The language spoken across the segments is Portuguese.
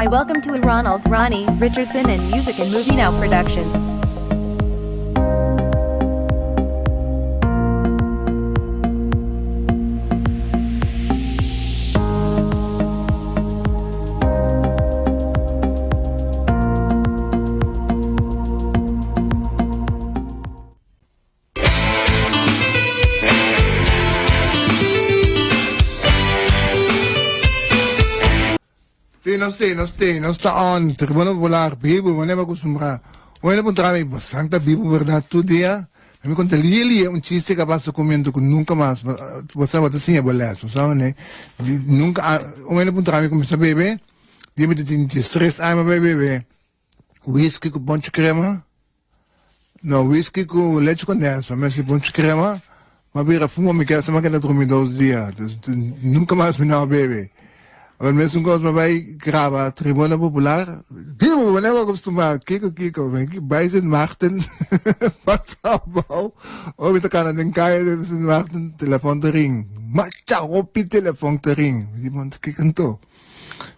Hi, welcome to a Ronald, Ronnie, Richardson and Music and Movie Now production. No sta on. Tribuna Popular, Bibo, whenever kusumra. Whenever puntrami, basanta Bibo, verdad, tu dia. Me conta Lili, un chiste que vas comiendo con nunca más. Você vai assim, é boleto, sabe, né? Nunca, whenever puntrami começa a beber, dime de stress, ai, mas bebe. Whisky com ponte crema. No, whisky com leite condensado, mas com ponte crema. Mas bira fuma, me quer, sama que não dormi 2 dias. Nunca mais me não bebe. Aber mesmo quando vai gravar Tribuna Popular, Bibo, whenever comes to my Kiko, bij zijn machten, wat zou of met elkaar den kaya de zijn machten, telefoon te ring. Macha, op je telefoon te ring. Die man kikken to.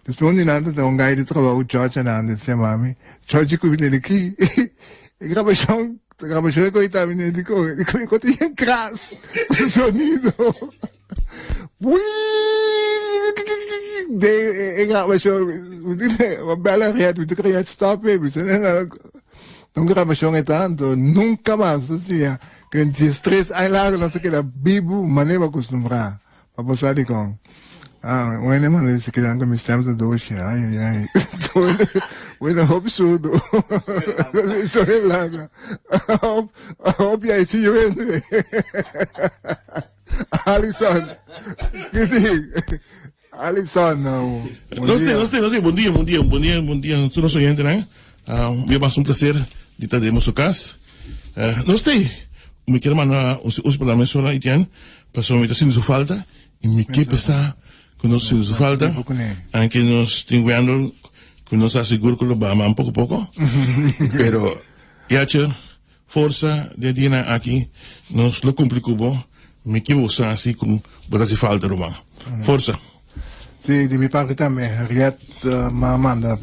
Dus toen die naam, dan ga je dit trouwen, George en aan, zei mami, George, ik kom in de kie. Ik grabazio ko itabi ni diko, ko tiyan kras. Sonido. Ik grabazio, ma bella reat, mi tocca reat stop baby. Non grabazio è tanto, nunca más, ossia, che ti stress ai lago, non so che la bibu maneva costumbra. Papo sadi con. Ah, wene man se quedan con mis tiempos de doce, ay. Bueno, hope sudo. Soy laga. Hope ya si yo vende. Alison. ¿Qué dices? Alison, no. No sé, buen día. Tú no soy gente, ¿no? Me va a ser un placer de estar en su casa. No sé, me quiero mandar un para la mesura y tienen, pero me está haciendo su falta y mi equipo está con nosotros su falta, aunque nos estén cuidando, que nos aseguro que lo vamos un poco, pero ya fuerza de Dina aquí nos lo complicó, mi equipo está así con botas y falta, Román. Fuerza. Sí, de mi parte también, Riet Mamanda,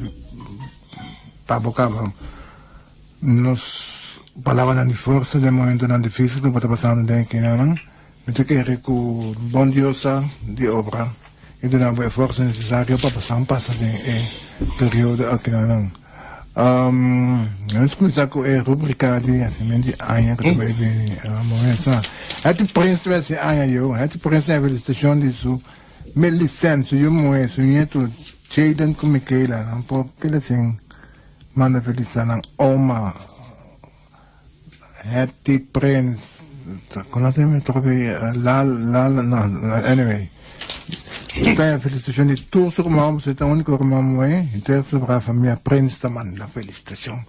Pabocaba, nos palabras de fuerza de momento tan difícil que está pasando en Kinaman, me tengo que con bon diosa de obra. E doon hebben we forse necessario para passar un passo de periodo aqui não. Nós começamos com a rubrica de assim de Anya que também moça. É de príncipe esse Anya eu, é de príncipe a estação de su me licença eu moço, nieto Jaden com Michaela, não porque assim manda felicidade não oma. É de príncipe. Quando tem me trobe no anyway. Tem a felicitação de todos os irmãos, é a única irmã é, então sobre a família Prince também, a felicitação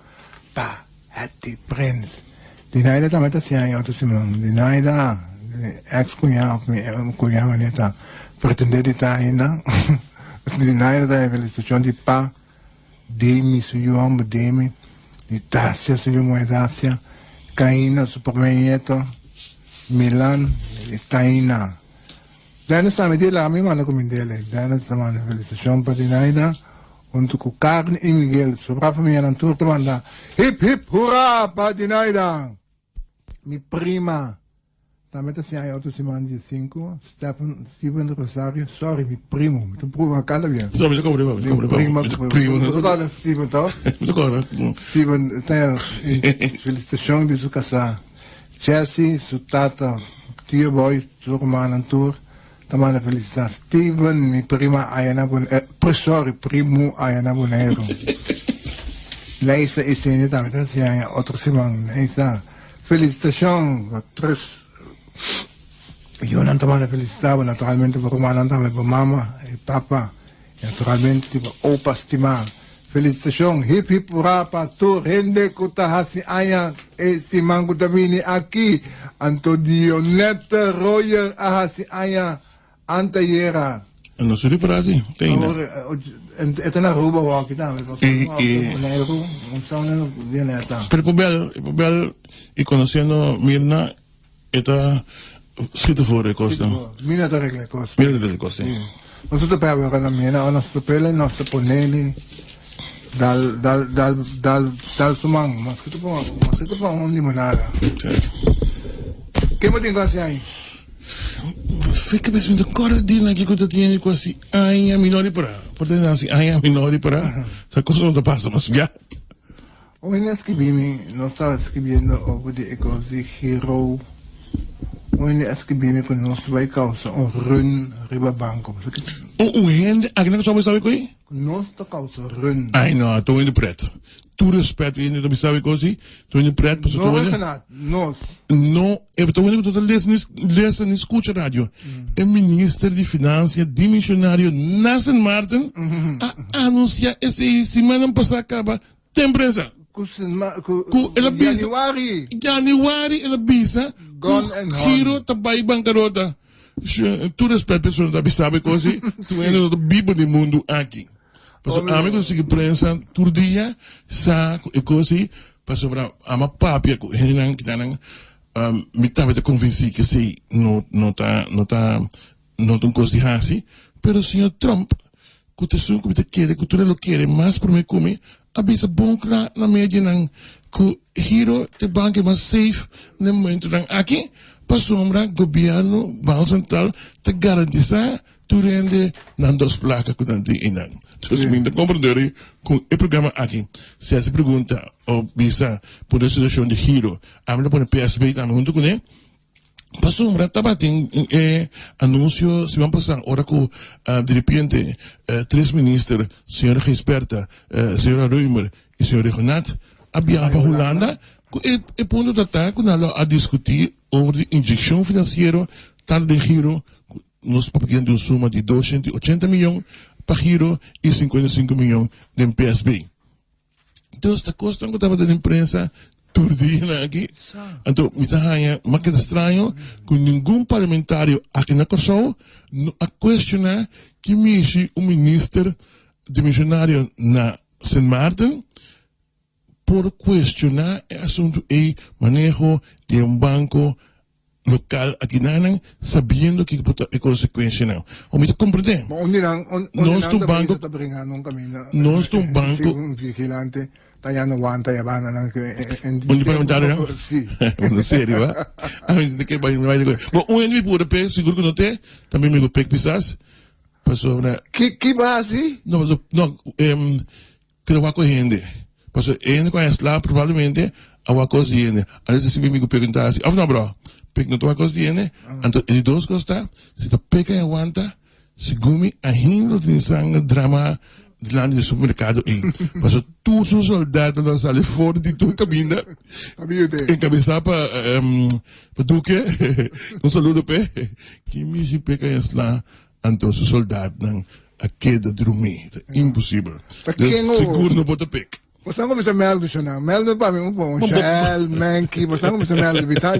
para Hattie Prince. De nada também está assim, outro irmão, de nada, ex-cunhado, cunhado, ele está pretendendo estar ainda, de nada está a felicitação de pá, Demi, seu amo, Demi, de Dácia, seu amo é Dácia, Caína, Supermanieto, Milan, Taina. Dahil sa amin, di lang kami mana kumindele. Dahil sa mga felicitación pa dinayda, untuk ko Carne y Miguel, sobra familia ng tour tamanda, hip hip hurra pa dinayda! Mi prima, tamit si Ayoto si Manji 5, Steven Rosario, sorry, mi primo, ito po akala bien. No, me tocó primo. Totoo Steven to? Steven, tayo, felicitación de su casa. Chelsea, su tata, tío boy, su hermana ng tour, tamana felicidad. Steven, mi prima Ayana primo Ayana Bonero. La isa niya tamit siya otro simang na isa. Felicitación, tres. Yun ang tamana felicidad, naturalmente por hermana tamit por mama y papa, naturalmente por opa estima. Felicitación, hip hip rapa, tu rende kutaha si Aya, si Mango Davini aquí, Antonio Neta Royer aha si Aya. Antayera. No soy para ti. Ito na ruba wa kita. Pero Pobel y conociendo Mirna, esta escrito fuera de costa. Mirna te regle costa. Mirna de costa. Nosotros pegamos con la mía, nosotros pele, nosotros ponele, dal sumang, mas que tu pang un limonada. ¿Qué me tengo que hacer ahí? Fica pensando, agora din aqui que eu tinha quase ai a minori para. Portanto, assim, ai a minori para. Essa coisa não te passa, mas já. Hoy no estaba escribiendo over de ecosi hero. Hoy no escribiendo con nuestro vai causa un run riba banco. O hende, aqui não sabe coi? Nuestra causa run. Ai não, tô indo preto. Tu respeito ainda não sabe coisa? Tô indo preto, porque No tô es indo. nada, nos. No, eu tô indo total lesa ni escuta rádio. O ministro de Finanças dimissionário Nassim Martin anuncia esse semana passada acaba tem empresa. Ela bisa Januari ela bisa Gone and giro tabai bancarota. Tu respeito pessoas da sabe coisa? Tu é no bibo do mundo aqui. Paso amigos que prensa tur dia sa e coisa paso para ama papia ko hinan kitanang mitad de convencer que se no tan coisa assim, pero señor Trump que te quiere, que tú lo quieres más por me come, avisa bom claro na média nang que giro de banco mais safe no momento nang aqui para sombra governo banco central te garantizar tu rende nan dos placas que tanto inang. Então, me compreender com o programa aqui. Se essa pergunta ou visa por essa situação de giro, a minha põe PSB também junto com ele. Passou um rato, tem anúncio, se vamos passar, ora com, de repente, três ministros, senhora Gisberta, senhora Ruimer e senhora Renat, havia para a Holanda, e ponto de ataque, a discutir sobre injeção financeira, tal de giro, nós pagamos uma suma de 280 milhões para giro e 55 milhões de PSB. Então, esta coisa que estava da imprensa, turdina aqui. Então, me tahanha, mas que estranho, que nenhum parlamentário aqui na Kosovo a questionar que mexe o ministro dimissionário na St. Martin por questionar o assunto e manejo de banco local aqui nanang sabendo que é consequência não. O me compreende? Nós do banco, nós do banco, un vigilante, tagliando guanta e abana onde parlamentário não? Sì. Não sério, va? A gente que vai bom, um ano por pé, seguro que não tem, também me go pek pisas. Passou na Que base? não, que eu vou correndo. Passou ainda conhece lá provavelmente a wako ziene. Aí se me go perguntar assim, não, bro. Pek no tua coisa tiene, então ele dois costa, se tu pega e aguanta, se gumi a hindo de sangue drama de lá do supermercado e passou tu sou soldado na sala fora de tua cabina, encabeçar para duque, saludo pe, que me se pega e lá, então sou soldado não a queda de dormir, impossível. Seguro não pode pek. Basta ko bisa Meldo siya na. Meldo pa, may upo. Shell, Menki, basta ko bisa Meldo. Bisa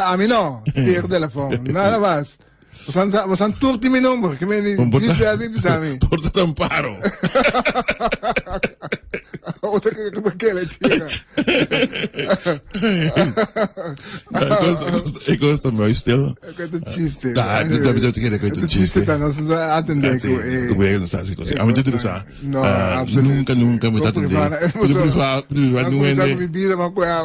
amin no. Sir telephone. Nada más. Basta turti mi numero. Que me dice Elvin bisa amin. Porta tamparo. Otra que le tira. Questo è mio stile. Questo chiste. Dai, dobbiamo dire questo Questo chiste chiste. non so attendere. Come non sta così. A me ti sa. No, assolutamente. Nunca mi dato di. Non mi bibida ma qua.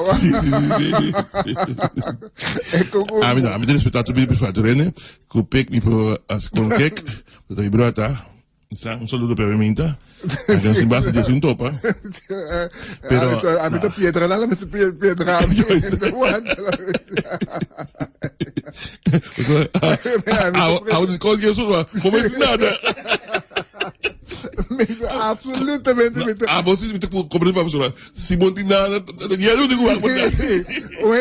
Ecco come. A me ti rispettato bi per fare rene. Con pek mi po con cake. Da ibrata. Un saluto per Minta. Anche se basta di un topa. Però ha messo pietra là, l'ha messo pietra. Coglie solo come se nada. Assolutamente. Você me comprei para pessoa. Se monte nada, ya não digo algo. O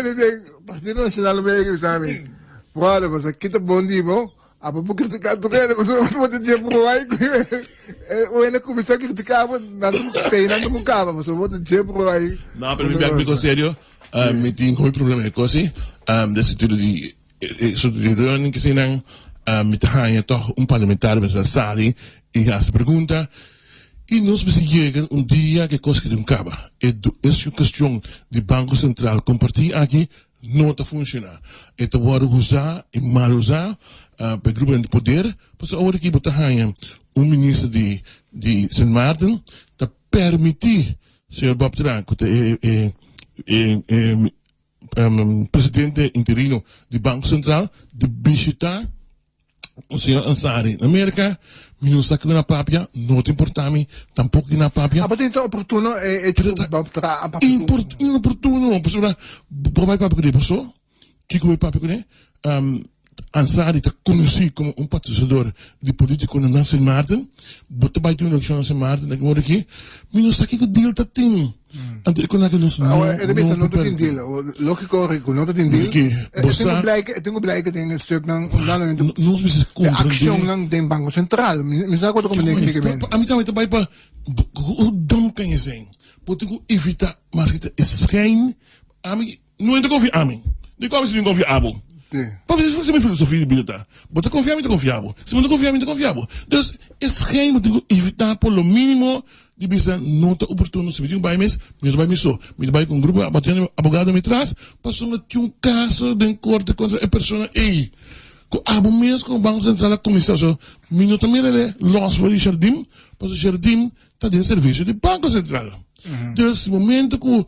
Partido Nacional Americano, sabe? Olha, você kita bondi mo. Apa po kritika to kaya gusto mo dia buhay ko. Wala ko bisa kritika mo nanto mo ka mo so mo dia buhay. No, pero mi amigo serio, mi tengo un problema de così, de sentire di sottolineare che sinang mi tahanha toch un parlamentario met sali e hace pregunta e nós se llega un dia que cosa que un caba. Es una cuestión de Banco Central compartir aquí não está funcionando. Está agora usar e mal usar para grupo de poder, para agora que botar ministro de Sint Maarten, está permitir, senhor Bob Tranco, presidente interino do Banco Central, de visitar o senhor Ansari na América, não está aqui na papia, não te importa-me, tampouco aqui na papia. Ah, mas então oportuno é tipo Bob Tranco. Inoportuno, pessoal, vai papo com ele, pessoal, que vai papo com ele, Ansari está conhecido como patrocinador de político na Sint Maarten, botar vai ter uma eleição na Sint Maarten, agora aqui, mas não está aqui com o deal, tá tem. Antes de que nós não tem deal, lógico, não tem deal. Tenho blijke tem um stuk ng de action ng den Banco Central. Minsan ko como nem a mim também para hoe dom kan je zijn? Moet ik evitar, mas que é schijn, a mim não entra confiar a mim. De como se não confiável. Porque se você me filosofia de bilheta, você confia em mim, confiável. Se não confia em mim, confiável. Então, é schijn, moet ik evitar por lo mínimo de bisa não está oportuno se me vai mesmo vai me só me vai com um grupo abogado me traz passou a ter um caso de corte contra a pessoa ei com abo mesmo com o Banco Central a comissão só me também é loss for o jardim para o jardim está dentro serviço do Banco Central nesse momento que o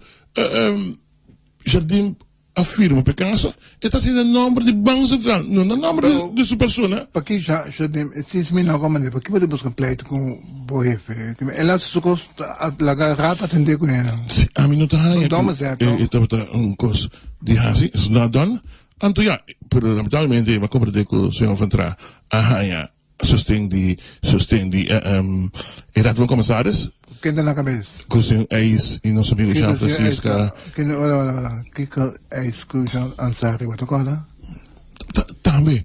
jardim afirma per caso está sendo o nome do Banco Central não o nome de sua pessoa porque já se me não como porque podemos completo com o jefe ela se custa lagar rata atender com ela a mim não está aí então um coisa de hasi is not done anto ja pero lamentablemente ma compra de com o senhor Ventra a sustém de e rato commissaris quem está na cabeça com o senhor Eis e nosso amigo Jean Francisca que Eis com Jean Ansari outra coisa também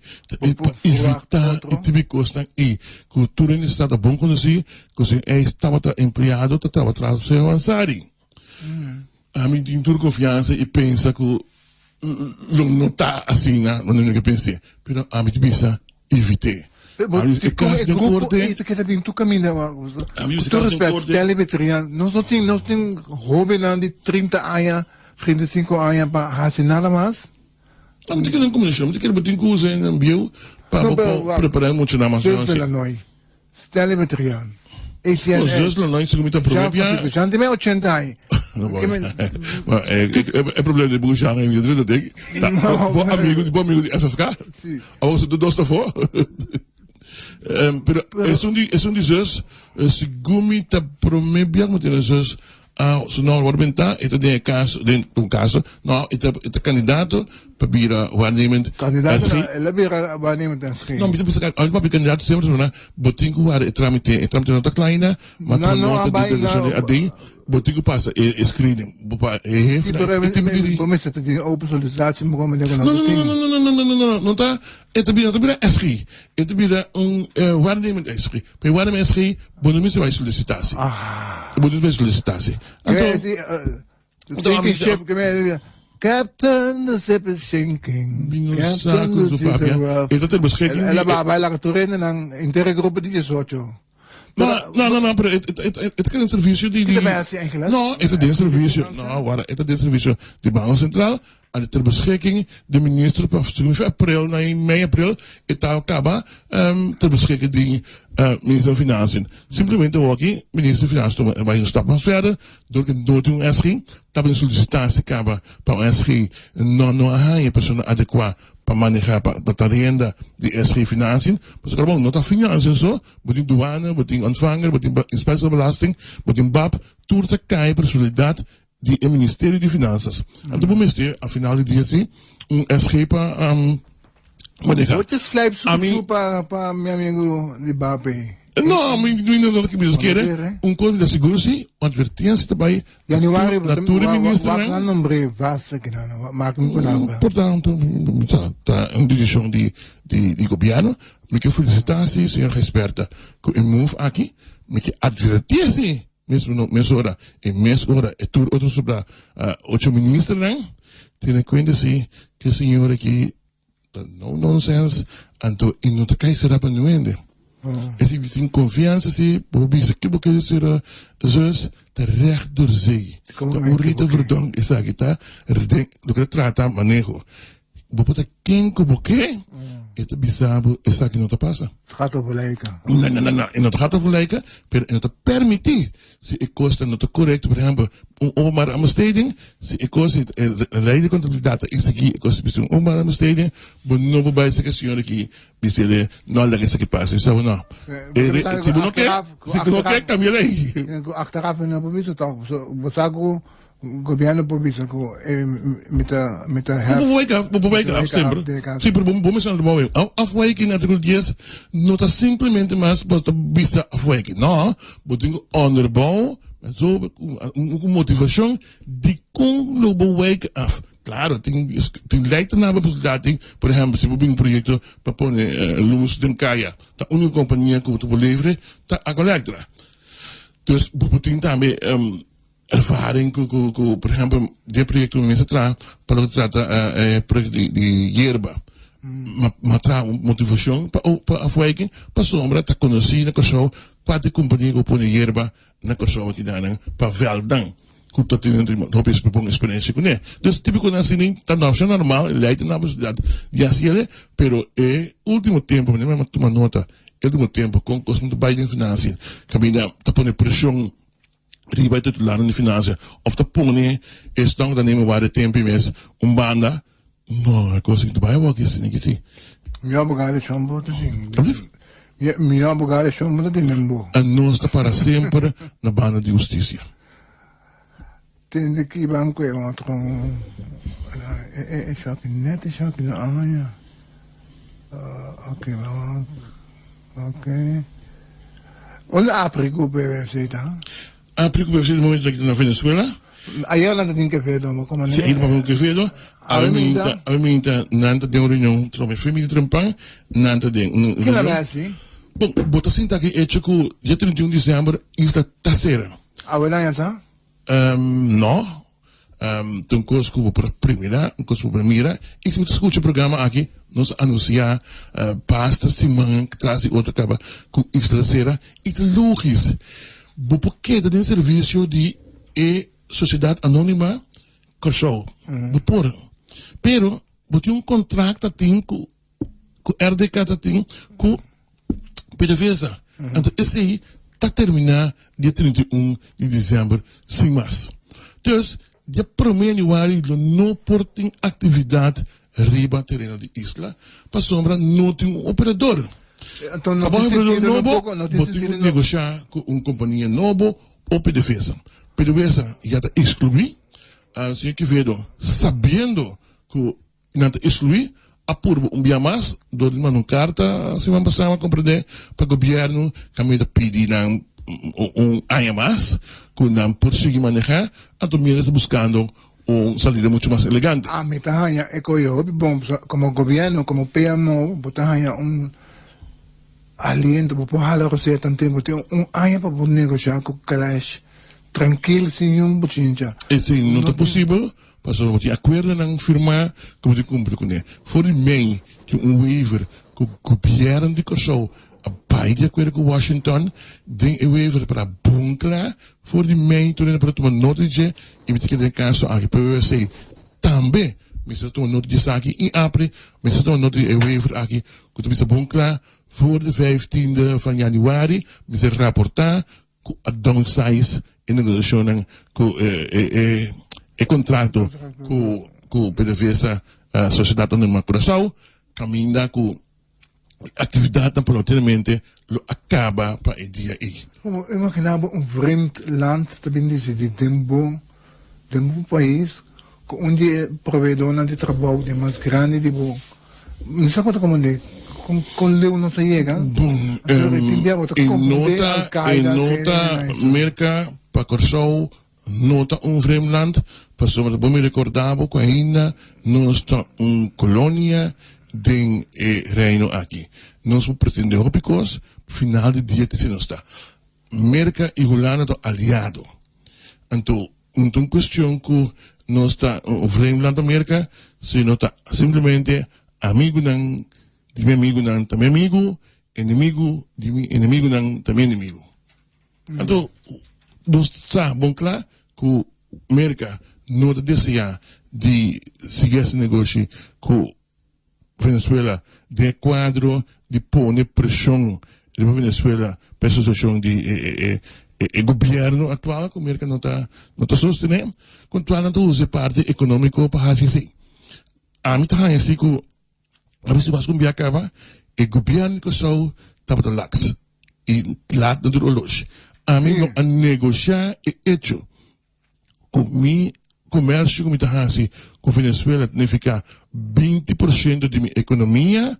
evitar e tipo coisa e cultura em estado bom conhecido que o senhor Eis estava empregado estava atrás do senhor Ansari a mim tem toda confiança e pensa que não está assim não é o que pensei mas a mim pensa evitar isso que também tu caminha com todo respeito telemetria nós não tem hobby de 30 anos 35 anos para fazer nada mais não tem que não comunicação tem que botar coisa em bio para preparar muito na mais telemetria just la noite se problema já tem 80 anos é problema de bujar em Madrid bom amigo de FFK a você do dosta for pero es un disos se gumi ta promebia mo tem disos se não argumentar este de caso de um caso não este candidato para vira waarnemend candidato ela vira waarnemend não bisa para candidato sempre não botinho war tramite nota kleina mas nota de delegação adi botinho passa escreve como se tem open solicitatie mo como não tá este vira escreve este vira waarnemend escreve para waarnemend escreve bonus vai solicitatie bonus vai solicitatie Captain, the ship is sinking. Captain, the ship is rough. Is dat er beschikking? Ela vai lá toerende ng intergrupo di 18. No, pero het kan een servicio die... No, het is een servicio. No, waar, het is een servicio die Banco Central aan ter beschikking de minister van april, mei, april, het acaba ter beschikking die minister van Financiën. Simplemente aqui, minister van Financiën vai stappen verder, door een nooddoen SG, dat een sollicitatie acaba para o SG, não há a pessoa adequada para manejar para renda de SG Financiën, mas acabou não tá financiën só, botin douane, botin ontvanger, botin inspectie belasting, botin BAP, tudo tá cai para solidariedade do Ministério de Finanças. Então o ministério, ao final do dia assim, SG para manejar. Você escreve isso para meu amigo de BAP? Não, não que me quer. Código de segurança, advertência também. Januário, natura ministra. Não nombre vasta que não, marca uma palavra. Portanto, tá uma decisão de governo. Me que felicitar-se, senhor experta, que o move aqui, me que advertir-se, mesmo hora, e mesmo hora, e tudo outro sobre 8 ministros, né? Tem em conta se que o senhor aqui não nonsense, então não te cai será para não ende. En ze hebben confiança, ze proberen que porque ze zus te recht door zee. De urita verdong is agita, do que trata manejo. Bopota quem que het bisabo is aqui não te passa. Gaat over lijken. Não. E não te gaat over lijken, pero não te permitir. Se ik kost não te correct, por exemplo, openbare aanbesteding, se ik kost het leiden contabiliteit, ik zeg ik kost een openbare aanbesteding, maar no bij zich senhor aqui, bisele, não lá que isso aqui passa. Isso não. Se não quer, cambia lei. Achteraf in een provincie toch. Wat zou governo provincie met de Bewijken af, sempre. Sempre, vamos aan de bouw. Afwijken natuurlijk, yes. Não está simplesmente mais para bisa afwijken. Não, botinho onderbouw, met zo, motivação, die kon lo bewijken af. Claro, tem lijkt naar resultaten. Por exemplo, se você um projeto para pôr luz de caia, tá uma companhia que você pode levar, tá a coleta. Dus você tem também ervaring, por exemplo, de projeto que você traz para o projeto de hierba. Mas traz motivação para afwijken, para sombra, tá conhecida, que só quatro companhias que põe hierba na coisa aqui dá, para veldang. Goed dat u hoop is een experiência com ele. Dus típico na assim, tá normal, leidt na velocidade. E assim pero último tempo, mas toma nota, último tempo com coisa muito baixa em finanças, caminha, tá pondo pressão riba titular in finanças, of tá pondo estão da nemen waar tempo mesmo, banda, no, coisa que tu vai aqui assim, que sim. Minha bugada chambo tá sim. Minha bugada chambo tá nembo. A nós tá para sempre na banda de justiça. Tende que banco é outro choque net choque na amanhã. Ok, vamos. Ok. Olha a preocupação você tá? A preocupação no momento que na Venezuela. Ayer lá tem que ver como como se ir para que ver a minha nanta de reunião trope família trampang nanta de que lá é assim? Bom, bota sinta que é que dia 31 de dezembro está terceira. Agora é essa? No. Tem coisa que para primeira, e se você escuta o programa aqui, nós anunciar pasta, semana, que traz outra acaba com isso terceira, e é lógico, porque tem um serviço de sociedade anônima, show, pero, você tem contrato com RDK, com PDVSA, então esse aí está terminar dia 31 de dezembro, sem mais. Então, dia 1 de januário, não portem atividade riba terreno de isla, para sombra não tem operador. Então, não tem sentido novo, não tem sentido negociar com uma companhia nova ou PDVSA. PDVSA já está excluído, assim que vejo, sabendo que não está excluído, apurvo dia mais, dou-lhe uma carta, se vamos passar a compreender para o governo, que a medida pedir ano mais, que não conseguir manejar, a também está buscando uma salida muito mais elegante. A meta é que eu, bom, como governo, como PMO, botar aliento para poder falar você tanto tempo, tem ano para poder negociar com aquelas tranquilo, sem bochincha. E sim, não é possível, para só ter acordo não firmar, como de cumprir com ele. For mim, que waiver, que o governo de Kosovo, a pai de acordo com Washington, tem waiver para bunkla, for mim, tu para tomar nota de, e me tem que caso aqui, para eu sei, também, me se tomar nota de aqui, e apre, me se tomar nota de waiver aqui, que tu me se bunkla, voor de 15e van januari, me se rapportar, que a downsize, in negociação com o contrato com o PDVSA, a Sociedade Anônima Curaçao, caminha com atividade temporariamente acaba para o dia aí. Como imaginava vreemd land, também diz de tempo país, onde provedor de trabalho de mais grande de bom. Não sei como é com leu não se chega. Bom, em nota, merca para Curaçao, nota vreemd land, para sobre bom me recordava que ainda nós está colônia de reino aqui. Nós pretendemos porque final de dia que se não está. Merca e Holanda estão aliados. Então, uma questão que nós está vreemd land América, se não está simplesmente amigo não, de meu amigo não, também amigo, inimigo de mim, inimigo não também inimigo. Então, nós sabemos claro que a América não deseja de seguir esse negócio com Venezuela, de quadro de pôr pressão de Venezuela para a situação de governo atual, que a América não está sustentando, quando ela não usa parte econômica para fazer isso. A mim está assim que a gente vai com acaba o governo que só está para lax e lá do relógio. A mim não a negociar é hecho com o comércio que me está assim com Venezuela significa 20% de minha economia,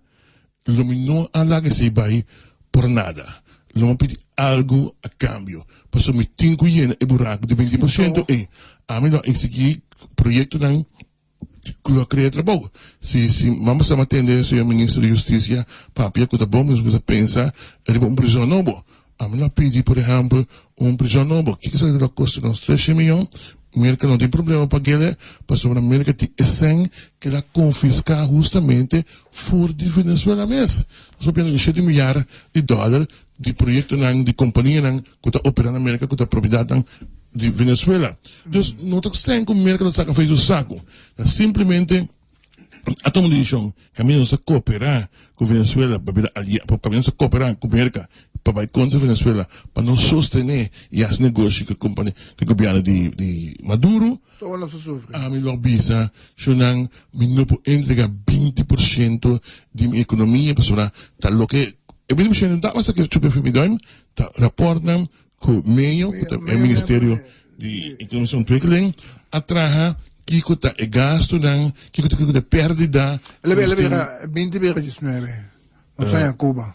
não alaga se vai por nada. Não pedir algo a cambio. Passou me 5 ienes e buraco de 20% e a mim não exigir projeto não que cria trabalho. Se vamos a atender se o ministro de Justiça papia que tá bom, mas você pensa ele é prisão novo. A mim não pedir, por exemplo, prisão novo. Que será que custa uns 13 milhões? América não tem problema para ele, passou na América tem essência que ela confiscar justamente fora de Venezuela mesmo. Nós temos $7 milhões de projeto de companhia que está operando na América, que está propriedade de Venezuela. Então, não está sendo que a América não está fazendo o saco. Simplesmente, a tomar decisão, caminhando a cooperar com Venezuela, caminhando a cooperar com a América, para ir contra a Venezuela, para não sostener os negócios que o governo de Maduro, a mim não bisa, senão, não pode entregar 20% de minha economia, para tá lo que, eu me lembro que mas que eu tive feminino, tá reportam com o meio, com o Ministério de Economia e Ontwikkeling, atrás que está gasto, que está perdida. Ele era 2019, não sai a Cuba.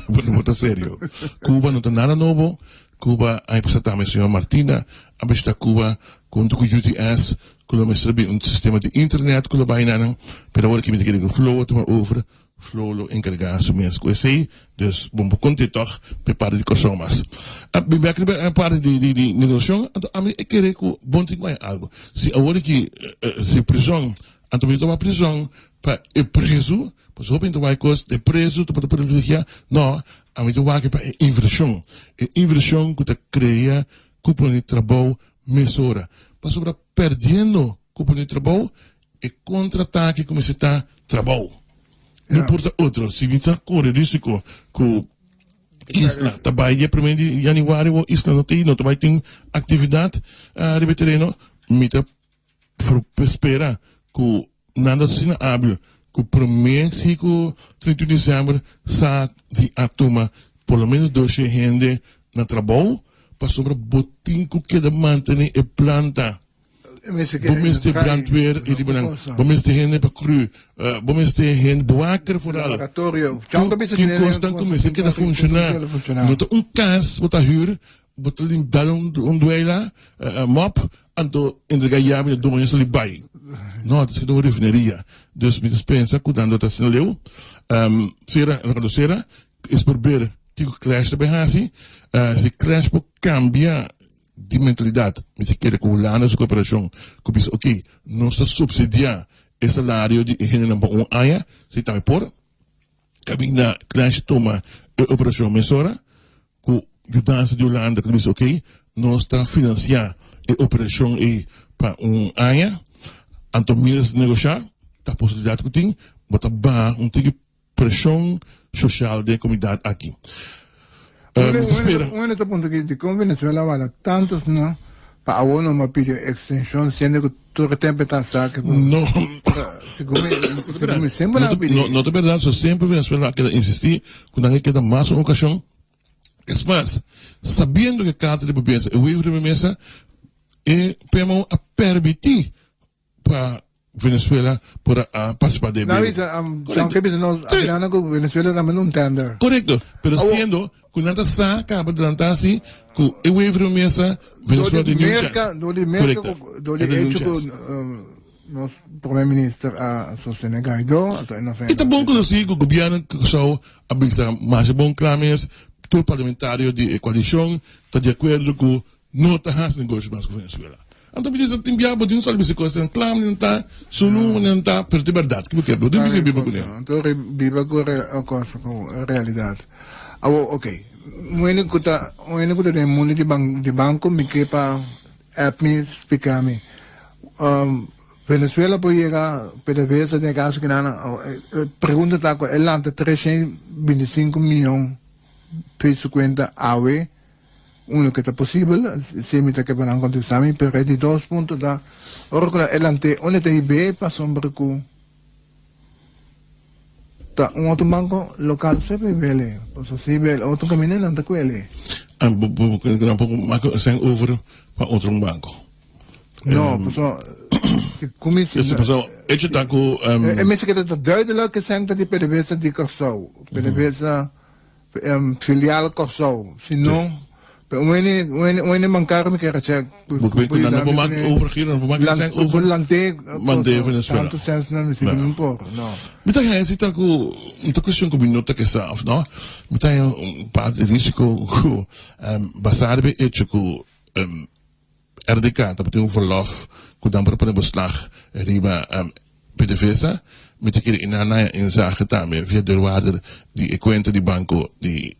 Bueno, muito sério. Cuba não tem nada novo. Cuba, aí precisa estar a senhora Martina, a besta Cuba, com o UTS, que ela recebe sistema de internet, que ela vai na, pero agora que me diga que flow, toma over, flow lo encarregar su mês com esse, dus bom conte toch, prepare de consumas. Bem bem a parte de negociação, então a mim é querer que bom tem algo. Se agora que se prisão, então me toma prisão para preso. Pois hoping to vai cost de preço para privilegiar não a mim tu vai para inversão que cria cúpula de trabalho mesura para sobre perdendo cúpula de trabalho e contra-ataque como se está trabalho não importa outro se você corre risco com isla trabalha primeiro de janeiro isla não vai ter atividade de terreno mita espera que nada se não abre que o primeiro 31 de dezembro sa de atoma pelo menos 12 gente na trabalho para sobre botinho que da manter e planta vamos ter brandweer e ribanang vamos ter gente para cru vamos ter gente boaker vooral que custa como se queda funcionar não caso botar huur botar dar duela mop anto entregar llave do manhã ali vai não isso não refineria dus me dispensa cuidando da sinaleu será na conducera probeer que clash também assim se clash por cambiar de mentalidade me se quer com lá na sua cooperação que diz ok não está subsidiar o salário de gente não um aia se também por cabina clash toma a operação mesora com ajudança de Holanda que diz ok não está financiar a operação e para aia então menos negociar a possibilidade que tem botar tipo pressão social da comunidade aqui. Um outro ponto que como Venezuela vale tantos não para a ONU uma pedir extensão sendo que todo tempo está saco não não é verdade só sempre Venezuela quer insistir quando alguém quer mais uma ocasião é mais sabendo que a carta de pobreza é o livre de mesa e pemo a permitir para Venezuela para participar de Venezuela também não tender correto pero sendo que nada sa acaba de lançar assim que o livre de mesa Venezuela de New Chance nosso primeiro-ministro a Senegal e tá bom que o governo que só avisa mais bom clames todo parlamentário de coalição está de acordo com não está fazendo negócio mais com Venezuela Então, me diz, tem diabo, tem só se costa, clam, não tá, sunu, não tá, pero de verdade, que eu quero, tem que biba com ele. Então, biba com a realidade. Ok. Bueno, kuta de mundo de banco, me que pa app me explicame. Venezuela pode chegar, PDVSA tem caso que nada, pergunta tá com ela ante 325 milhões peso conta AWE, uno que está possível, se me está que para contestar me, pero é de 2 pontos da, ora ela ante onde tem IB para sombra com tá outro banco local sempre vele, então se vele outro caminho não tá com ele. Um pouco mais sem over para outro banco. Não, pessoal, commissie. Dus pessoal, je tá com Mensen que dat duidelijk gezegd dat die PDVSA die Corsau, PDVSA filiaal Corsau, sinon, wanneer mancare me quer check. Porque não vou mais overgeven, não vou mais sem over. Mande Venezuela. Tanto senso não me fica um pouco, não. Mas aí se tá com muita questão com minuto que sa, não? Mas aí parte de risco com basar be hecho com RDK, dat betekent verlof, dan para beslag riba PDVSA, met keer in een inzage daarmee via de waarde die cuenta di banco die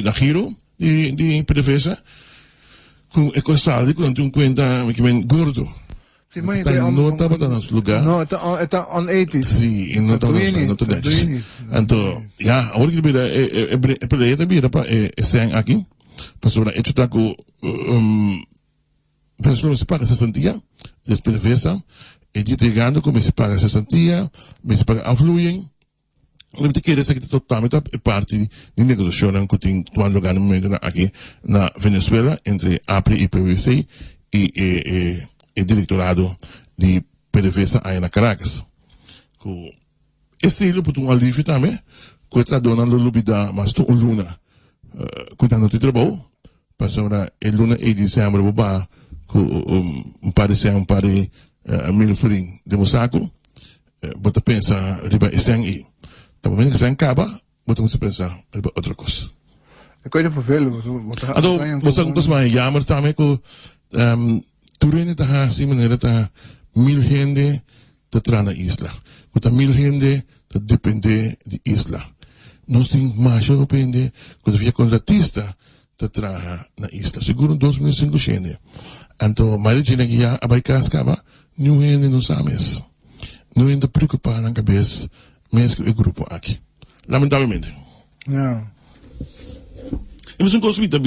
na giro die PDVSA, con e saldi con un cuenta que ben gordo. Sí, maar está nota para nos lugar. No, está unethisch. Sí, en nota nos. Entonces, ya, ahora que mira, el mira para ese aquí, pues ahora hecho taco Venezuela se paga 60, después de PDVSA, y yo llegando como se paga 60, me se paga afluyen. Lo que quiere decir que totalmente parte de negociación que tiene tomando lugar en el momento aquí en Venezuela entre APRI y PVC y el directorado de PDVSA ahí en Caracas. Ese es lo que tú alivio también, que está donando la lubida más tu luna, cuidando tu trabajo, para ahora el luna y diciembre va parecer um par de mil free de mosaco, bota pensa riba isang e também isang acaba, bota você pensar riba outra coisa. É coisa para ver, você não pode mais jammer também com turene tá assim maneira tá mil gente tá tra na isla, com mil gente tá depende de isla. Nós tem mais depende quando via contratista tá tra na isla, seguro 2500. Então, mais de que já abai cascava, não é não sabes, não é preocupar na cabeça, mesmo que o grupo aqui, lamentavelmente. Não. E mas coisa mesmo,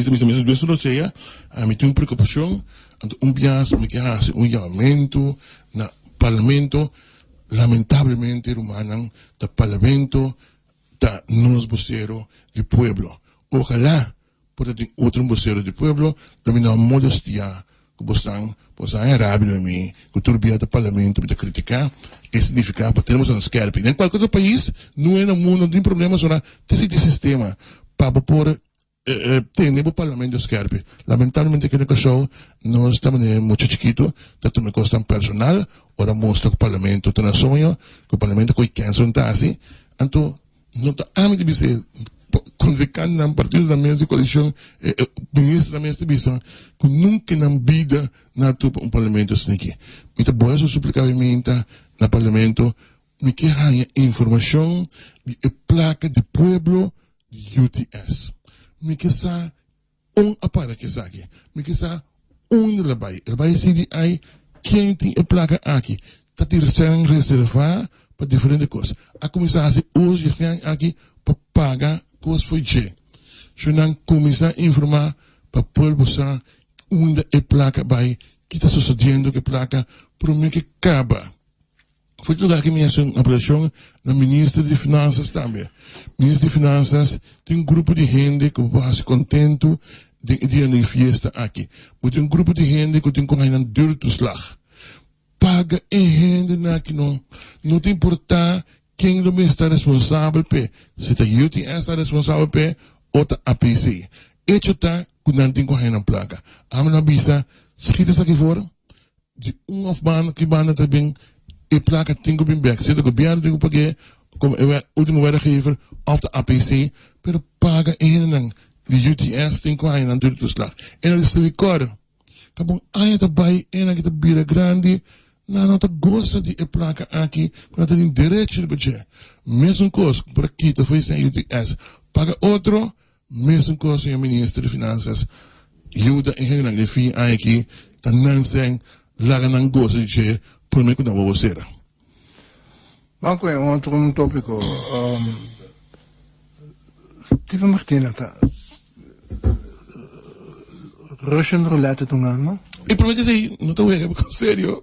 isso não seja, a mim tem uma preocupação, então bias me que hace chamamento na parlamento, lamentavelmente humano, da parlamento, da nos vocero de pueblo. Ojalá pueda ter outro vocero de pueblo, dominar modestia. Posang rápido em mim, que turbia do parlamento para criticar, e significa para termos um scarpe. Em qualquer outro país, não é no mundo, não tem problema sobre esse sistema para pôr ter o parlamento scarpe. Lamentavelmente, aquele cachorro não está muito chiquito, tanto me custa personal, ora mostra que o parlamento está na sonho, que o parlamento com cancer está assim, então não está a mim de dizer convocando na partido da mesa de coalição, ministro da mesa de visão, que nunca na vida na tupa parlamento assim aqui. Então, boa só suplicamente na parlamento, me que há informação de placa de pueblo de UTS. Me que sa aparato que sa aqui. Me que sa ele vai CDI, quem tem a placa aqui. Tá tirando reservar para diferentes coisas. A começar a se hoje aqui para pagar coisa foi je. Se não começar a informar para o povo onde a placa vai, que está sucedendo que a placa, para mim que acaba. Foi o lugar que me fez uma pressão na ministra de Finanças também. Ministra de Finanças tem um grupo de gente que vai se contento de dia de fiesta aqui. Mas tem um grupo de gente que tem como um duro slag. Paga em gente aqui não te importa quem não está responsável pe, se a UTS está responsável pe, ou a APC. Isso está cuidando com a placa. A minha visa, escrita aqui fora, de of banda que banda também, e placa tem que vir back. Se o governo tem que pagar, como o último werkgever, of de APC, pero paga em de UTS tem que a duro slag. En dat is de record. Kabong ay tabay, kita bira grande, na nota gosta de placa aqui, quando tem direito de budget. Mesmo coisa, para kita foi sem UTS. Paga outro, mesmo coisa em Ministério de Finanças. Ajuda em regra de fim aqui, tá não sem, laga não gosta de ser, por mim que não vou ser. Banco é um tópico. Tipo Martina, tá? Russian roulette tu não? E promete aí, não estou vendo, porque sério,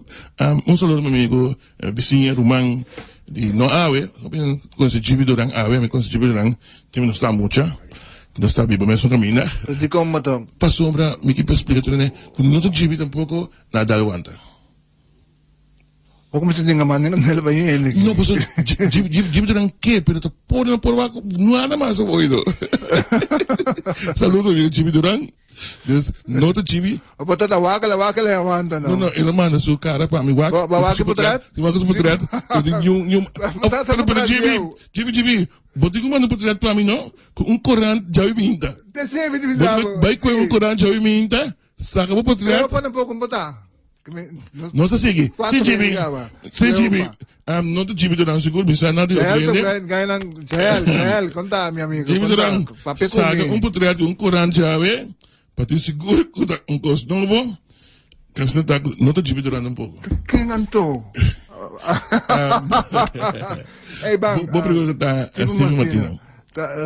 saludo meu amigo, vizinha Rumang, de no Awe, com esse gibi durante Awe, com esse gibi durante, tem não está muita, não está vivo, mas não caminha. De como então? Passou para me que explica tudo, né? Não estou gibi tampouco, nada aguenta. Ou como se tenha maneira nela vai ele? Não, posso, gibi durante que, pero tá por baixo, nada mais ouvido. Saludo amigo gibi durante. Dus, nota GB. O patata wakala aguanta não. Não, ele manda sua cara para mim. Waka putret? Waka putret. Pero GB. Botigo manda putret para mim não? Com Coran já eu minta. Desce de bizarro. Vai com Coran já eu minta. Saca o putret. Eu para um pouco botar. Não se segue. Se GB. Nota GB durante seguro, bisa nada de outro. Gael, conta meu amigo. GB durante. Saca putret com Coran já eu. Pati seguro que coisa novo, que você está nota de durante um pouco. Quem antou? Ei, bang. Vou perguntar assim, Martina.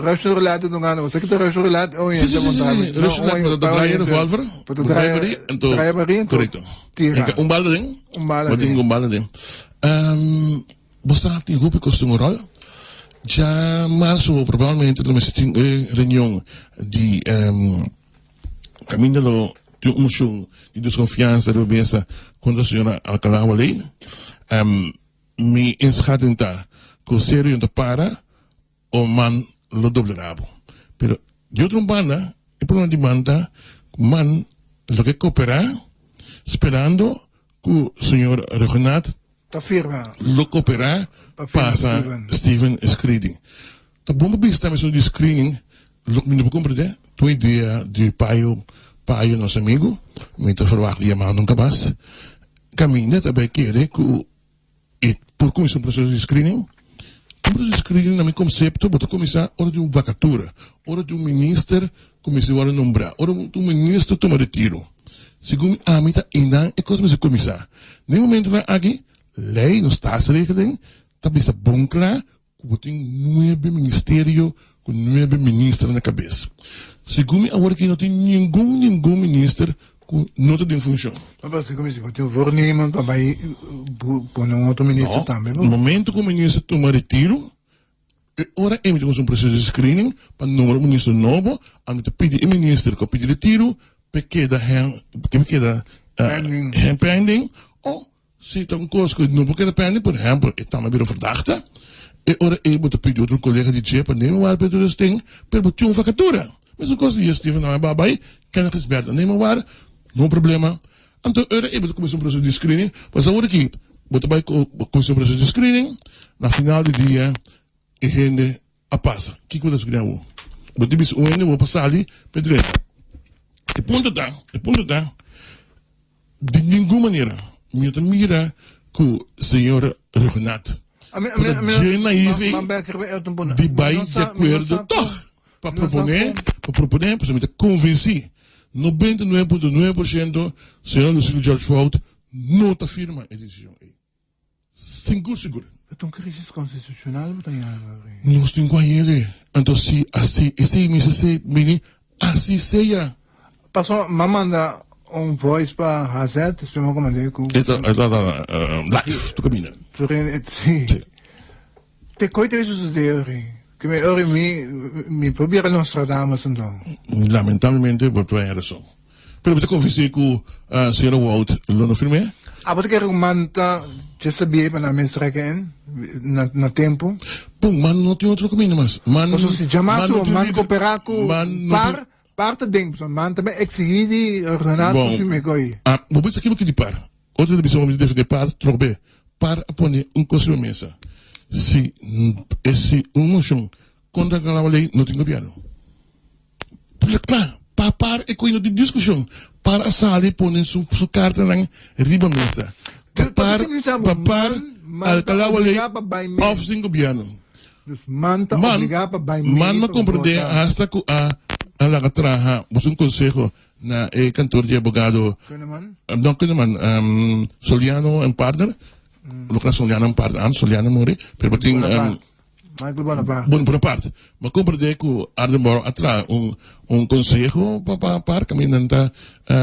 Russian roulette não ganha. Você que está Russian roulette? Sim. Russian roulette, para draai revolver. Para draai marie. Correto. Balde ding. Wat ding balde ding. Você tem roupa costume rol? Já março, provavelmente, numa reunião de caminho de uma moção de desconfiança da mesa contra a senhora Alcalá Lei, me inschatten tá que o sério ainda para o man lo doblerabo. Pero de outra banda, o problema de manda, man lo que cooperar, esperando que o senhor Regnat lo cooperar passa Steven Screening. Tá bom para estar mesmo de screening, lo que me compreende, tua ideia de pai nosso amigo, me te verwacht je maar nunca mais. Caminha também querer que por começar um processo de screening, na meu conceito, vou começar hora de uma vacatura, hora de um ministro começar a nombrar, hora de um ministro tomar retiro. Segundo a mim ainda é coisa de começar. No momento lá aqui, lei no staatsregeling, também está bom claro, que tem 9 ministérios com 9 ministros na cabeça. Segundo agora que não tem nenhum ministro com nota de função. Mas como se tem um voornemen para vai pôr um outro ministro também. No momento que o ministro toma retiro, agora emitimos um processo de screening para nomear um ministro novo, a gente pede o ministro que pede retiro, porque queda pending, ou se tem uma coisa que não queda pending, por exemplo, está uma vida verdachte, e agora eu vou pedir outro colega de dia para nem mais para todos tem, para botar uma vacatura. Mas uma coisa de Steven não é babai, quem é que espera nem mais, não problema. Então agora eu vou começar um processo de screening, mas agora aqui, vou também começar um processo de screening, na final do dia, e gente a passa. O que eu vou escrever? Vou ter visto vou passar ali, para direito. E ponto tá, de nenhuma maneira, me mira que o senhor Regnat, de vai de acordo, para proponer, para convencer 99,9% senhor Lucílio George Walt não está firma a decisão. Seguro. É uma crise constitucional, nós temos com ele. Então, se assim, assim seja. Passou, manda voice para Hazet, espero como é que live, tu caminha. Sim. Te coita isso sucedeu, que me probeira Nostradamus então. Lamentavelmente, vou ter razão. Pero você conversei com a senhora Walt, não firme? Você quer manta, já sabia para não me estregar na tempo? Bom, man não tem outro caminho, mas man se jamais man cooperar com parte dentro, man também exigir de Renato se me coi. Vou pensar aquilo que de par. Outra divisão me deve de par, trobe, par a pôr consigo mesa. Se esse moção contra aquela lei não tem governo. Claro, papar e coino de discussão. Para a sala ponen sua carta ng riba mesa. Papar alkalawalay of sin gobyerno. Dus man ta Man, obliga pa by man makomprende hasta ku ang lakatraha, busong konseho na kantor de abogado. naman. Doon ko naman, Soliano and partner. Lucas Soliano and partner, Soliano Mori. Pero bating, Michael Bonaparte. bon Bonaparte. Makomprende ko Ardenborough atra un consejo para kami nanta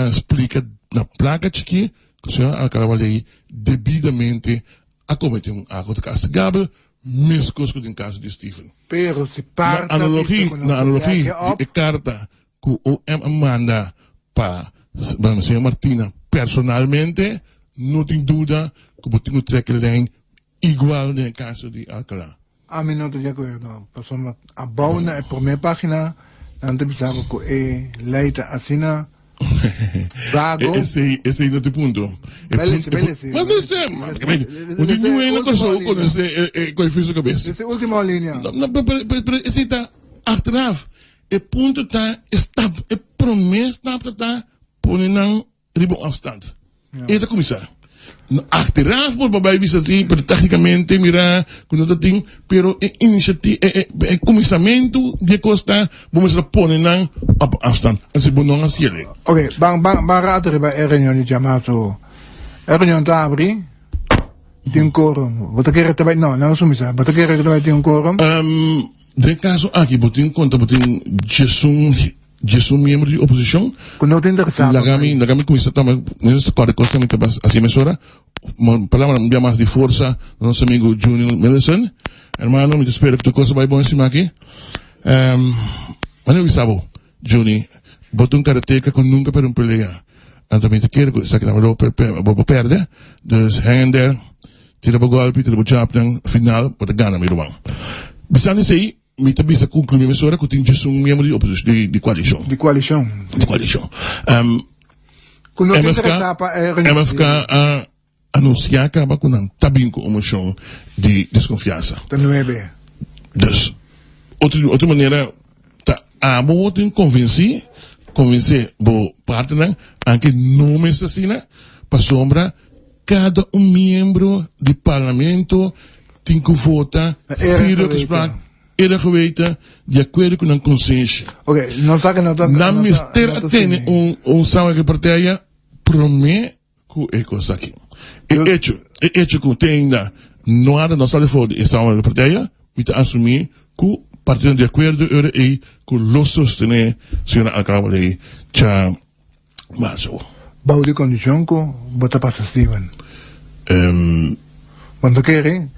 explica na placa aqui que o senhor Alcarawalei devidamente acomete ato de castigável, mesmo que em caso de Stephen. Pero si parte Na analogia de carta que o manda para a senhora Martina personalmente, não tem dúvida que o tenho trekkelen igual no caso de Alcalá. A minuto de acordo. Pasamos a bauna a primeira página. Nante bisabo ko leita asina vago. Esse é o ponto. Beleza. Mas não sei, o que não é na coisa com esse coifício cabeça. Essa é a última linha. Esse está achteraf. O ponto está, promessa está pondo ribo afstand. Esse é comissário. Achteraf por babai bisa assim, pero tecnicamente mira, quando tá tem, pero iniciativa, comissamento de costa, vamos a poner na afstand. Assim bom não assim ele. Ok, bang rato riba reunião de chamato. Reunião tá abri. Tem quórum. Bota querer também não sumisa. Bota querer também tem quórum. De caso aqui botin conta botin Jesus membro de oposição. Quando não tem interessado. Lagami comissão também, nesse quadro costa me tabas assim mesora. Palavra um dia mais de força, nosso amigo Junior Melison. Hermano, me espero que tu coisa vai bom em cima aqui. Mas eu sabo, Juni, botou karateca com nunca per pelea. Então me te quero que sabe que vou perder. Dus hang there, tira o golpe, tira o chap, final, bota gana me rumang. Bisani sei, me te bisa concluir mesora que tem Jesus membro de oposição de coalição. De coalição. Quando não tem interessado para MFK anunciar que acaba com um tabim com uma moção de desconfiança. Dus, outra maneira, a boa tem convencer o partner, anche não me assassina, para sombra, cada membro do parlamento tem que votar, era geweten, de acordo com a consciência. Ok, não sabe que não está... Na mistério tem samen partij, promete que é coisa aqui. E hecho que tem ainda, não há não sabe for de samen partij, me assumir que partindo de acordo era que los sostener, senhora Alcarawalei, já março. Bouw die condition ko, bota para Steven. Want dan keren.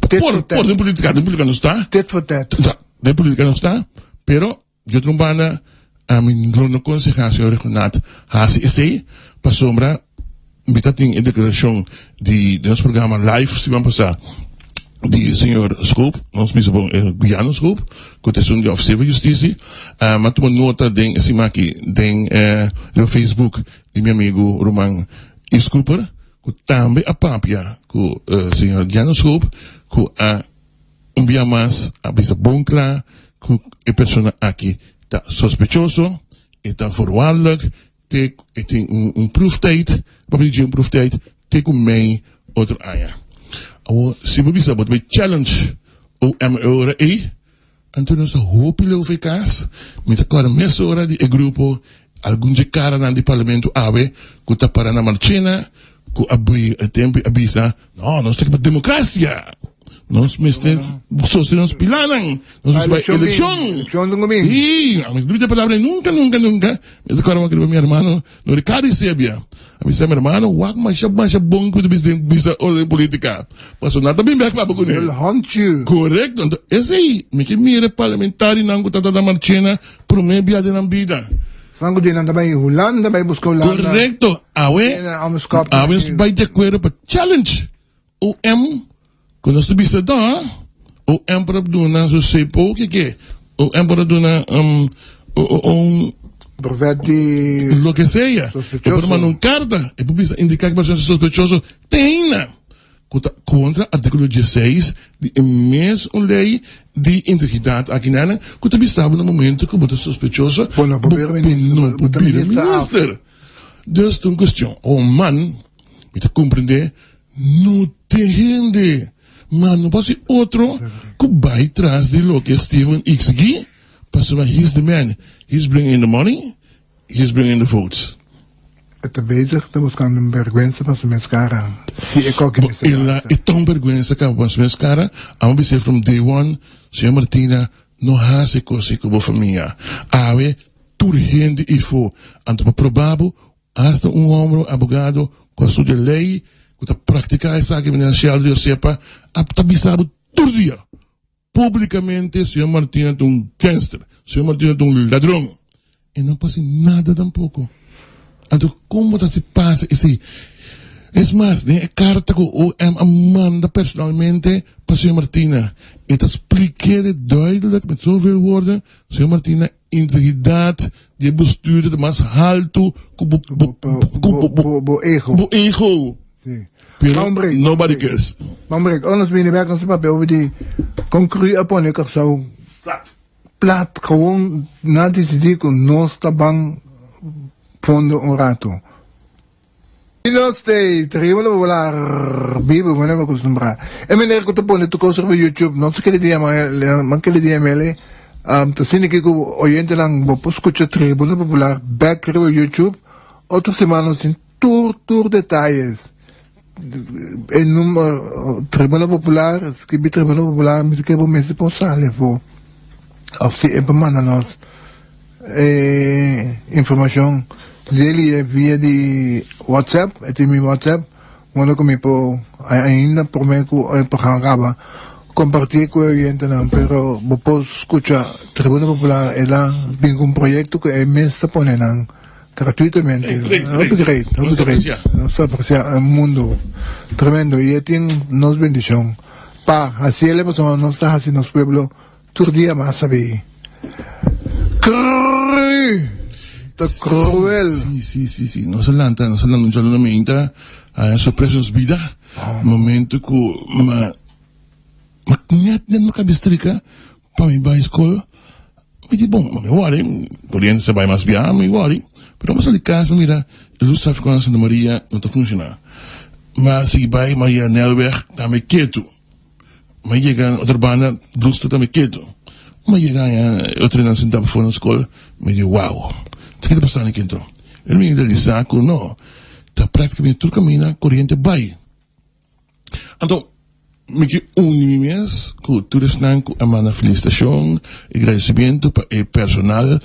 Por de política não está. Tet voor tet. De política não está, pero eu trombana a mim não aconselhar senhor Renato, hasi esse para sombra, me tá tem declaração de nosso programa live se vamos passar de senhor Scoop, nós mesmo Guiano Scoop, cotação de oficial de justiça, mas tu nota den esse aqui den no Facebook de meu amigo Roman Scooper, que também a papia com senhor Guiano Scoop, que dia mais a bisa bom claro que a pessoa aqui está sospechoso, está voorwaardelijk, tem proof date, para pedir proof date, tem com mei outro aia. Se você bisa bot challenge o MORA, então nós hoopilo eficaz, met agora mesa hora de grupo, algum de cara na de parlamento abe, que está para na marchina, que abri tempo abisa, não, nós temos democracia. Nós mister, só nos pilanan, nós vai eleição. E a minha palavra nunca. Me declaro que meu irmão, no Ricardo Sebia. A minha irmão, wak mas bom que bisa olha política. Passou nada bem bem claro com ele. Correto. Esse aí, me que mira parlamentar não que tá da marchena, promete de na vida. Sango din ang dabay hulan, dabay busco hulan. Correcto. Awe vai de acordo para challenge. O quando nós bisa da, o emperor dona so sei po que o emperor dona Profeti lo que sea. Pero mano carta, e bisa indicar que a pessoa sospechoso tem na. contra artículo 16 de mesma lei de integridade aqui na que também estava no momento que muito sospechoso Bueno, minister. Dus een questão. Man, me te compreender, não tem gente. Mas não pode ser outro que vai atrás de lo que Steven X. Pastor, he's the man. He's bringing in the money. He's bringing in the votes. Está bezig te buscando een vergüenza para su cara. Sí, ik ook in Ela é tão vergonhosa que para su cara, a me dizer from day one, senhor Martina, não hace coisa como família. Ave, urgente e for. Anto provável, hasta homem abogado, com a sua lei, que praticar essa que financial de sepa, está bisado todo dia. Publicamente, senhor Martina é um gangster, senhor Martina é um ladrão. E não passa nada tampouco. Então, como se passa esse... Es más, de carta que eu manda personalmente para a senhora Martina. E te expliquei duidelijk met zoveel woorden, senhora Martina, integridade de bestuurder de mais alto ego. ego. Sí. Pero nobody cares. Maar ik anders ben je werk als papel over die concrete op ik zo plat gewoon na die no sta bang fondo un rato. Terrible volar vivo, me devo acostumbrare. E me ne to pone tu cosa per YouTube, non so che le dia ma che le dia mele. Te sini che oyente lang bo escucha Tribuna Popular back per YouTube. Otro semana sin tour detalles. En numero Tribuna Popular, scrivi Tribuna Popular, mi che me si può sale vo. Of si e mandanos information. Lili via di WhatsApp, e mi WhatsApp, quando come po ainda por me ko pagaba compartir con el gente no, pero vos escucha Tribuna Popular era bien un proyecto que me está poniendo gratuitamente. Upgrade. No se aprecia el mundo tremendo y tiene nos bendición. Así le pasó no está así nos pueblo todo día más sabe. Cruel. Sí. No se lanza un giornamento a sorpresa vida. Momento que ma não cabe estrica para mim vai escola. Me diz bom, me worry, correndo se vai mais bem, me worry. Pero mas ali caso mira, luz está ficando Santa Maria não está funcionando. Mas se vai Maria Nelberg tá me quieto. Mas chega outra banda, luz está me quieto. Mas chega outra não sentava fora na escola, me diz wow. O que está passando aqui então? Ele me diz saco, não. Está praticamente tudo caminho, corrente vai. Então, me que unimos com todos a mana felicitação, agradecimento para o personal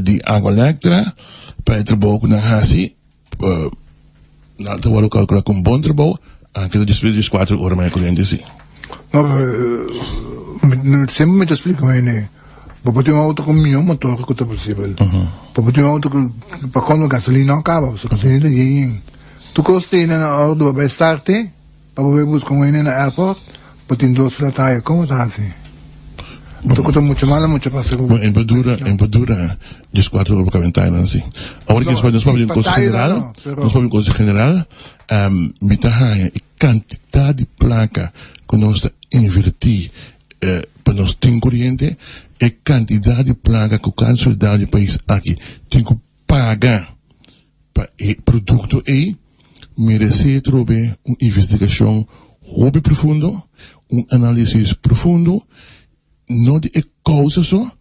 de Água Electra, para o trabalho na Hasi, na trabalho com bom trabalho, que eu despedi 4 horas mais corrente sim. Sempre me te explico, né? Para ter um auto com milhão motor que é possível. Para ter um auto para quando a gasolina acaba, se a gasolina tem. Tu costei na hora do vai starte, para ver buscar um na airport, para ter 2 flataya, como está assim? Tu custa muito mal, muito fácil. Em Padura, 4 horas para calentar, não assim. Agora que nós podemos fazer uma coisa general, me tá a quantidade de placa que nós invertir para nós ter corrente, a quantidade de placa que cada cidade do país aqui tem que pagar para o produto e merece trover uma investigação hobby profundo, análise profundo, não de causa só,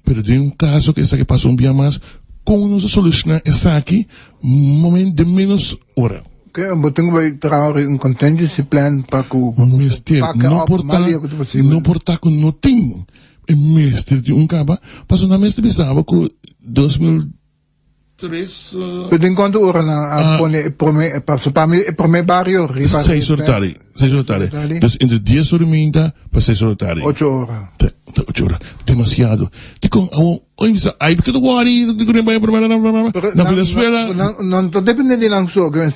mas de caso que que passou dia mais, como nós solucionar essa aqui, momento de menos hora. Eu tenho que trabalhar contingency plan para que não portar com não tem. E mestre de caba, passou na mestre pensava que 2003. Mas em quanto hora na passou para mim primeiro barrio 6 horas tarde. Dus in de 10 horas minta para 6 horas tarde. 8 horas. 8 horas. Demasiado. Tipo, ai porque tu worry, tu não vai para na Venezuela. Não depende de lang so, que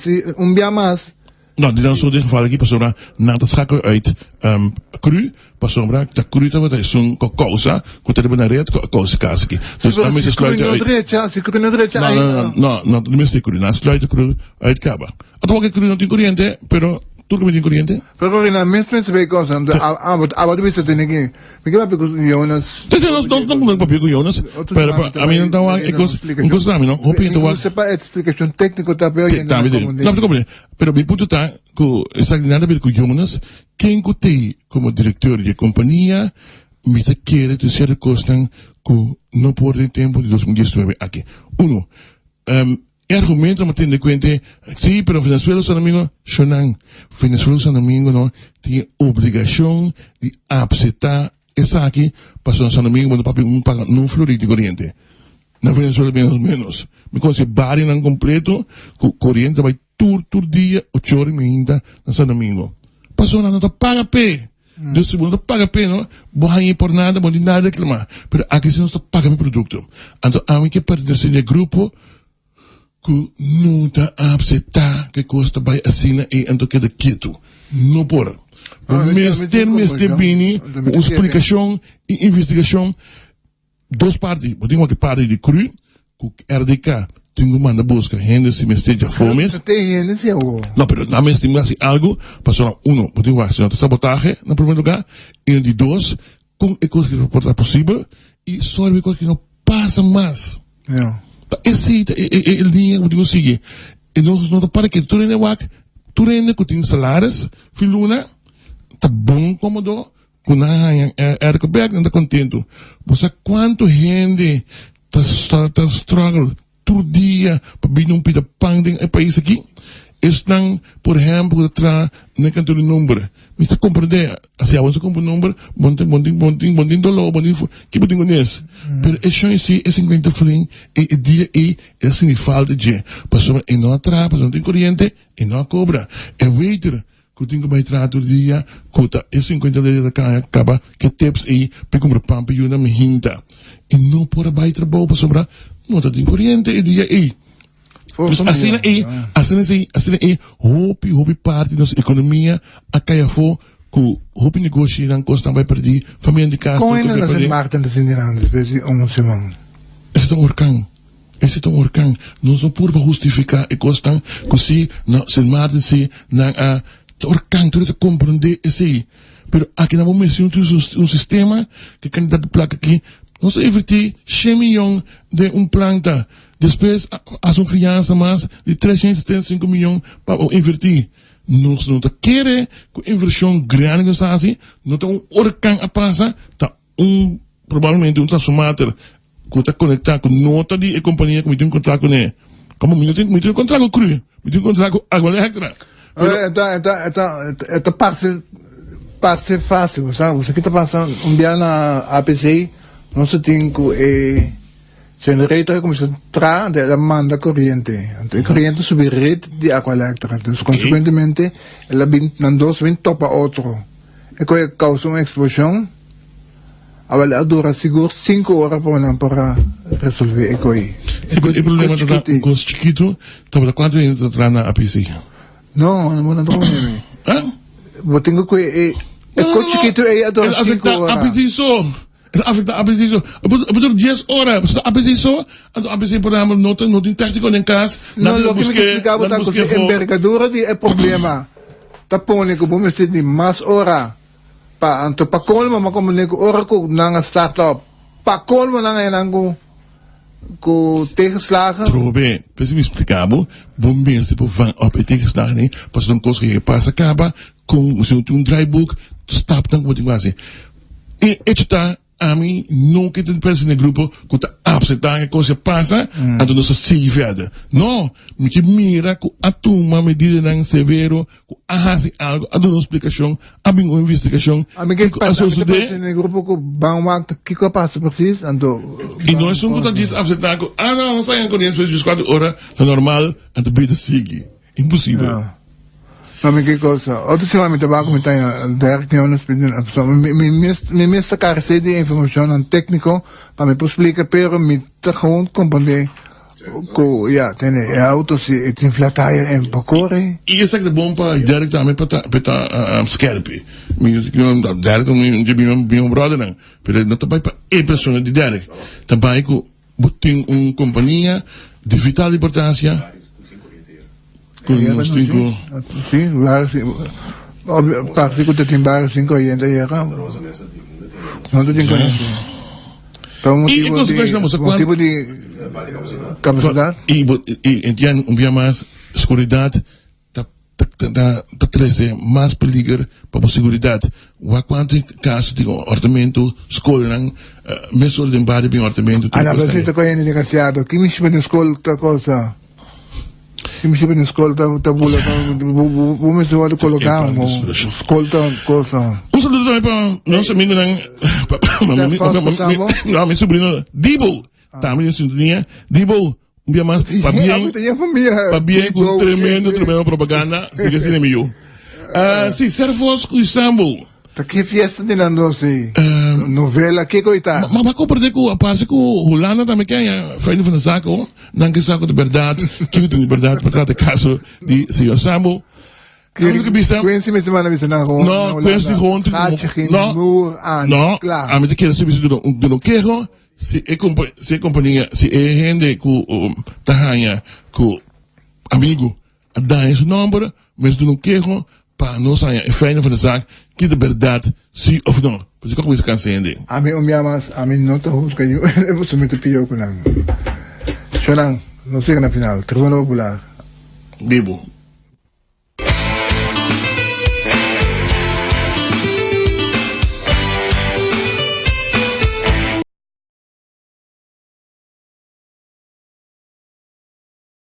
dia mais. Nou, die dan zo dit geval aqui passou na te schakelen uit cru, passou na de cru dat wat is zo'n causa, que ter na rede causa casa aqui. Dus dan moet je sluiten uit. No, de meeste cru, na sluiten cru uit Caba. Het ook cru não tem corrente, pero tú que me tienes corriente. Pero rin na mes sabi ko sa abot bisa tinigi. Bigla pa ko Jonas. No papel con Jonas, pero a mí no estaba un cosa namin, no? Hopi ito wag. Sepa explication técnico tapio Pero mi punto está que esa nada ver con Jonas, quien que como director de compañía me se quiere te ser costan que no por el tiempo de 2019 aquí. Uno, argumento me tiene cuenta, sí, pero Venezuela San Domingo, Shonan, Venezuela San Domingo no tiene obligación de aceptar esa aquí, pasó en San Domingo, cuando papi un paga, no florito corriente. Na Venezuela menos. Me conoce barrio en completo, corriente va tur día, 8 horas y media, en San Domingo. Pasó una nota paga P. Dos segundos paga P, ¿no? Vos ahí por nada, vos ni nada reclamar. Pero aquí se nos paga mi producto. Entonces, a mí que pertenece al grupo, que não está a aceitar que costa vai assina e então queda quieto. Não por. Mestre Bini, uma explicação e investigação, duas partes. Eu tenho uma parte de cru, que RDK, tenho manda busca, gente se mestre já fome. Não, pero na mestre me hace algo, passou uno, eu tenho uma sabotagem, no primeiro lugar, e de dois, com a coisa que reportar possível, e só a coisa que não passa mais. Yeah. Esse é o dinheiro que eu consegui. E nós não para que tu rende wak, tu rende que tem salários, filuna, tá bom cômodo, com na era que não tá contente. Você quanto gente tá struggle todo dia para vir pita pang em país aqui? Estão, por exemplo, atrás na canto de número. Me está compreendendo? Assim, você compra um número, bonding dolor, bonding que botem com isso. Pero isso em si é 50 flin e dia e é assim falta de. Passou e não atrás, passou não tem corrente e não cobra. É waiter que tem que vai atrás todo dia, custa é 50 da cá acaba que tips aí para comprar pão para uma hinta. E não por vai trabalhar passou não tem corrente e dia e assim é, hopi parte da nossa economia, a caia for, que hopi negócio não custa vai perder, família de casa. Como ainda nas marcas das indianas, vezes semana. Esse é um orcão, não só por justificar e custam, que se não se marca se não a orcão tu te compreender esse, pero aqui na momento um sistema que candidato placa aqui, não se invertir 100 milhões de planta. Depois, há uma criança mais de 375 milhões para invertir. Nós não queremos que a inversão grande que assim, não tem orcão a passar, provavelmente transformador que está conectado com nota de companhia que me tem um contrato com ele. Como me tem um contrato com cru, me tem um contrato com água elétrica. É passe fácil, sabe? Você que está passando dia na APC, não se tem que generator começa a entrar, ela manda corrente. Então, a corrente sobe a rede de água elétrica. Então, consequentemente, ela vem topa outro. E quando causa uma explosão, ela dura seguro 5 horas para resolver. O problema é que com os chiquitos, estava quanto anos atrás na APC? Não não eu tenho que com chiquito é dura 5 horas. APC só. Afecta a preciso. Betul 10 horas. A preciso. A preciso por exemplo não tem técnico em casa. Não, o que me explicava tá com a envergadura de problema. Tá pondo que vamos ter de mais hora. Para colmo mas como nem hora ko nang startup. Para colmo nang enang ko tegenslagen. Trobe, me explicava. Bom mensen tipo van op het tegenslagen nee. Pas dan kost je pas acaba com um draaiboek. Stap dan wat ik was. E está a mim nunca tem pessoas no grupo que está aceitar que coisa passa, então não se sigue verder. Não, me que mira que a turma medida não severo, que hace algo, a uma explicação, a uma investigação. A mim que passa no grupo que vão que passa preciso, então. E nós somos que diz aceitar que não sai com isso 24 horas, é normal, então bem sigue. Impossível. Não, que coisa. Outro semana me trabalho com o Derek Jonas pedindo, me mesta carece de informação técnico para me explicar, pero me tá gewoon compreender que ja, tem autos e tem flataia em pacore. E isso é que é bom para Derek também para skerpe. Derek é meu brother não, pero não também para a pessoa de Derek. Também que tem uma companhia de vital importância. Con Ayer los no, cinco. Sí, claro, sí. Práctico te timbar 5 oyentes ya acá. No te tengo eso. Por un Y motivo entonces, de, vamos a por motivo de capacidad. Y entiendo, un día más, seguridad, trece más peligro para a seguridad. Quanto caso de orçamento, escola, mesmo de embate bem orçamento. Ah, na Brasil está correndo negociado. Que me chama na escola outra coisa. Que me chama na escola tá bula. Vamos ver o colocar escola coisa. Um saludo também para nosso amigo, meu sobrinho, Dibo. Também em sintonia. Dibo, um dia mais, para bem, com tremendo propaganda. Siga assim, amigo. Sim, Servos com Istanbul. Tá que festa de Nandoce. Novela, que coita. Mas eu comprei com a parte com Holanda também, que é feito van de zaken, dan is zaken de verdade, que de verdade, para cada caso de senhor Sambo. Conheci me semana me na rua. Não, conheci gewoon não, a mim que subir do no quero, se é companhia, se é gente com tahanya, com amigo, a dar esse número, mas do no quero para não sair feito van de zaken, que de verdade, sim ou não. Por isso que eu kan sende. A mim não tô buscando, eu vou subir pio com nang. Chorang, não sei na final, Tribunal Popular. Bibo.